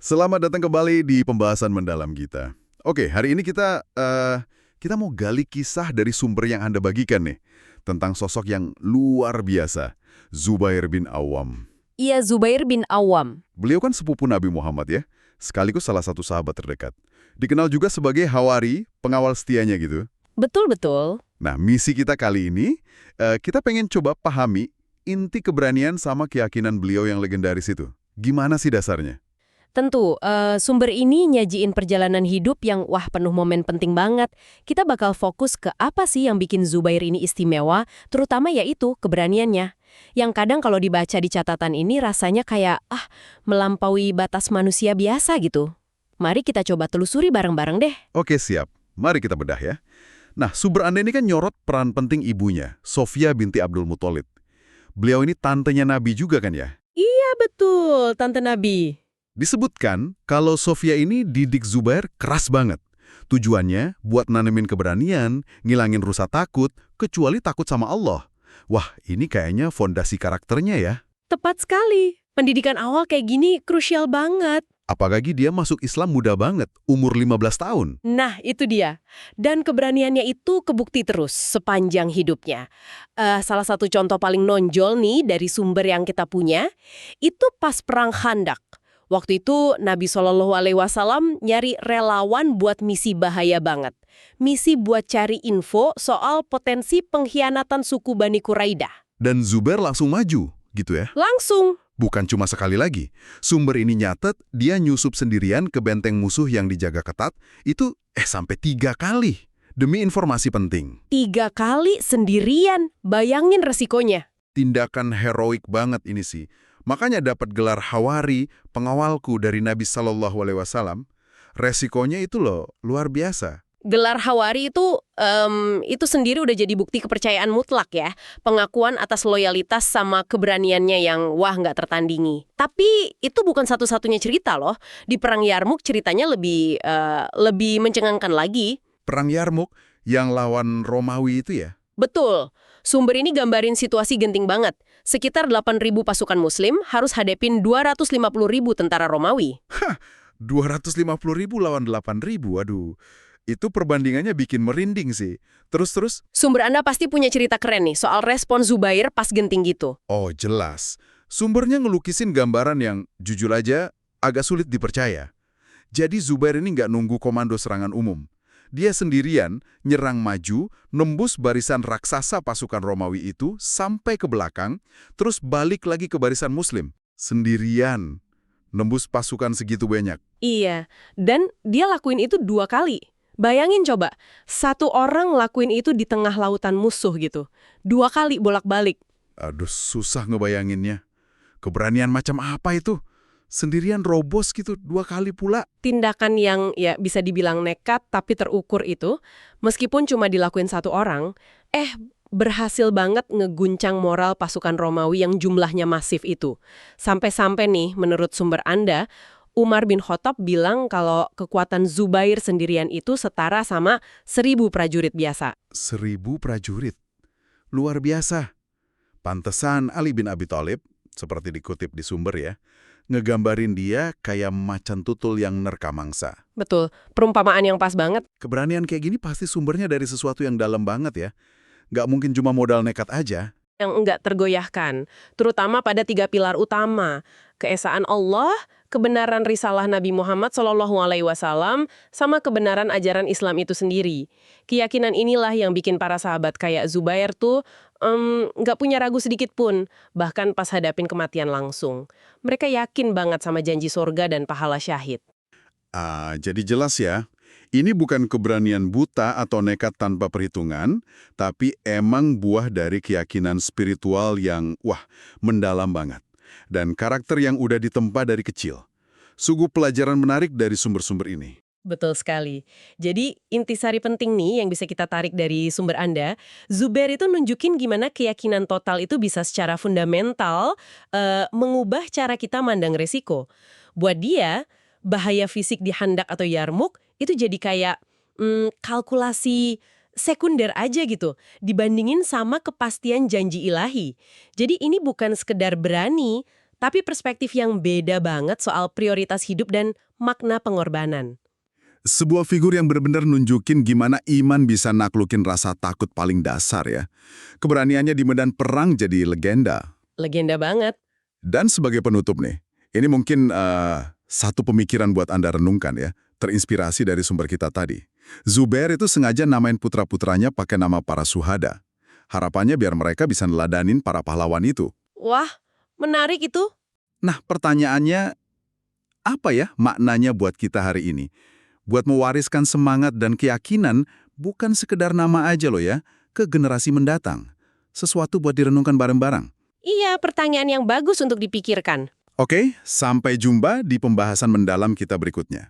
Selamat datang kembali di pembahasan mendalam kita. Oke, hari ini kita mau gali kisah dari sumber yang Anda bagikan nih, tentang sosok yang luar biasa, Zubair bin Awam. Ia Zubair bin Awam. Beliau kan sepupu Nabi Muhammad ya, sekaligus salah satu sahabat terdekat. Dikenal juga sebagai Hawari, pengawal setianya gitu. Betul-betul. Nah, misi kita kali ini, kita pengen coba pahami inti keberanian sama keyakinan beliau yang legendaris itu. Gimana sih dasarnya? Tentu, sumber ini nyajiin perjalanan hidup yang penuh momen penting banget. Kita bakal fokus ke apa sih yang bikin Zubair ini istimewa, terutama yaitu keberaniannya. Yang kadang kalau dibaca di catatan ini rasanya kayak, melampaui batas manusia biasa gitu. Mari kita coba telusuri bareng-bareng deh. Oke, siap. Mari kita bedah ya. Nah, sumber Anda ini kan nyorot peran penting ibunya, Sofia binti Abdul Muthalib. Beliau ini tantenya Nabi juga kan ya? Iya betul, Tante Nabi. Disebutkan kalau Sofia ini didik Zubair keras banget. Tujuannya buat nanemin keberanian, ngilangin rasa takut, kecuali takut sama Allah. Wah, ini kayaknya fondasi karakternya ya. Tepat sekali. Pendidikan awal kayak gini krusial banget. Apalagi dia masuk Islam muda banget, umur 15 tahun. Nah, itu dia. Dan keberaniannya itu kebukti terus sepanjang hidupnya. Salah satu contoh paling nonjol nih dari sumber yang kita punya, itu pas Perang Khandak. Waktu itu Nabi Shallallahu Alaihi Wasallam nyari relawan buat misi bahaya banget. Misi buat cari info soal potensi pengkhianatan suku Bani Quraidah. Dan Zubair langsung maju, gitu ya. Langsung. Bukan cuma sekali lagi. Sumber ini nyatet dia nyusup sendirian ke benteng musuh yang dijaga ketat, itu sampai 3 kali. Demi informasi penting. 3 kali sendirian. Bayangin resikonya. Tindakan heroik banget ini sih. Makanya dapat gelar Hawari, pengawalku dari Nabi Shallallahu Alaihi Wasallam. Resikonya itu loh, luar biasa. Gelar Hawari itu sendiri udah jadi bukti kepercayaan mutlak ya. Pengakuan atas loyalitas sama keberaniannya yang nggak tertandingi. Tapi itu bukan satu-satunya cerita loh. Di Perang Yarmuk ceritanya lebih mencengangkan lagi. Perang Yarmuk yang lawan Romawi itu ya? Betul. Sumber ini gambarin situasi genting banget. Sekitar 8.000 pasukan muslim harus hadepin 250.000 tentara Romawi. 250.000 lawan 8.000, aduh. Itu perbandingannya bikin merinding sih. Terus? Sumber Anda pasti punya cerita keren nih soal respon Zubair pas genting gitu. Oh, jelas. Sumbernya ngelukisin gambaran yang, jujur aja, agak sulit dipercaya. Jadi Zubair ini nggak nunggu komando serangan umum. Dia sendirian nyerang maju, nembus barisan raksasa pasukan Romawi itu sampai ke belakang, terus balik lagi ke barisan Muslim. Sendirian. Nembus pasukan segitu banyak. Iya, dan dia lakuin itu 2 kali. Bayangin coba, satu orang lakuin itu di tengah lautan musuh gitu. 2 kali bolak-balik. Aduh, susah ngebayanginnya. Keberanian macam apa itu? Sendirian robos gitu 2 kali pula. Tindakan yang bisa dibilang nekat tapi terukur itu, meskipun cuma dilakuin satu orang, berhasil banget ngeguncang moral pasukan Romawi yang jumlahnya masif itu. Sampai-sampai nih, menurut sumber Anda, Umar bin Khattab bilang kalau kekuatan Zubair sendirian itu setara sama 1.000 prajurit biasa. 1.000 prajurit. Luar biasa. Pantesan Ali bin Abi Thalib, seperti dikutip di sumber ya, ngegambarin dia kayak macan tutul yang nerka mangsa. Betul, perumpamaan yang pas banget. Keberanian kayak gini pasti sumbernya dari sesuatu yang dalam banget ya. Nggak mungkin cuma modal nekat aja. Yang enggak tergoyahkan, terutama pada 3 pilar utama, keesaan Allah, kebenaran risalah Nabi Muhammad SAW, sama kebenaran ajaran Islam itu sendiri. Keyakinan inilah yang bikin para sahabat kayak Zubair tuh nggak punya ragu sedikit pun, bahkan pas hadapin kematian langsung. Mereka yakin banget sama janji surga dan pahala syahid. Jadi jelas ya, ini bukan keberanian buta atau nekat tanpa perhitungan, tapi emang buah dari keyakinan spiritual yang, mendalam banget. Dan karakter yang udah ditempa dari kecil. Sungguh pelajaran menarik dari sumber-sumber ini. Betul sekali. Jadi intisari penting nih yang bisa kita tarik dari sumber Anda, Zubair itu nunjukin gimana keyakinan total itu bisa secara fundamental mengubah cara kita mandang resiko. Buat dia, bahaya fisik di Khandak atau Yarmuk itu jadi kayak kalkulasi sekunder aja gitu, dibandingin sama kepastian janji ilahi. Jadi ini bukan sekedar berani, tapi perspektif yang beda banget soal prioritas hidup dan makna pengorbanan. Sebuah figur yang benar-benar nunjukin gimana iman bisa naklukin rasa takut paling dasar ya. Keberaniannya di medan perang jadi legenda. Legenda banget. Dan sebagai penutup nih, ini mungkin satu pemikiran buat Anda renungkan ya, terinspirasi dari sumber kita tadi. Zubair itu sengaja namain putra-putranya pakai nama para syuhada. Harapannya biar mereka bisa neladanin para pahlawan itu. Wah, menarik itu. Nah, pertanyaannya, apa ya maknanya buat kita hari ini? Buat mewariskan semangat dan keyakinan bukan sekedar nama aja loh ya, ke generasi mendatang. Sesuatu buat direnungkan bareng-bareng. Iya, pertanyaan yang bagus untuk dipikirkan. Oke, sampai jumpa di pembahasan mendalam kita berikutnya.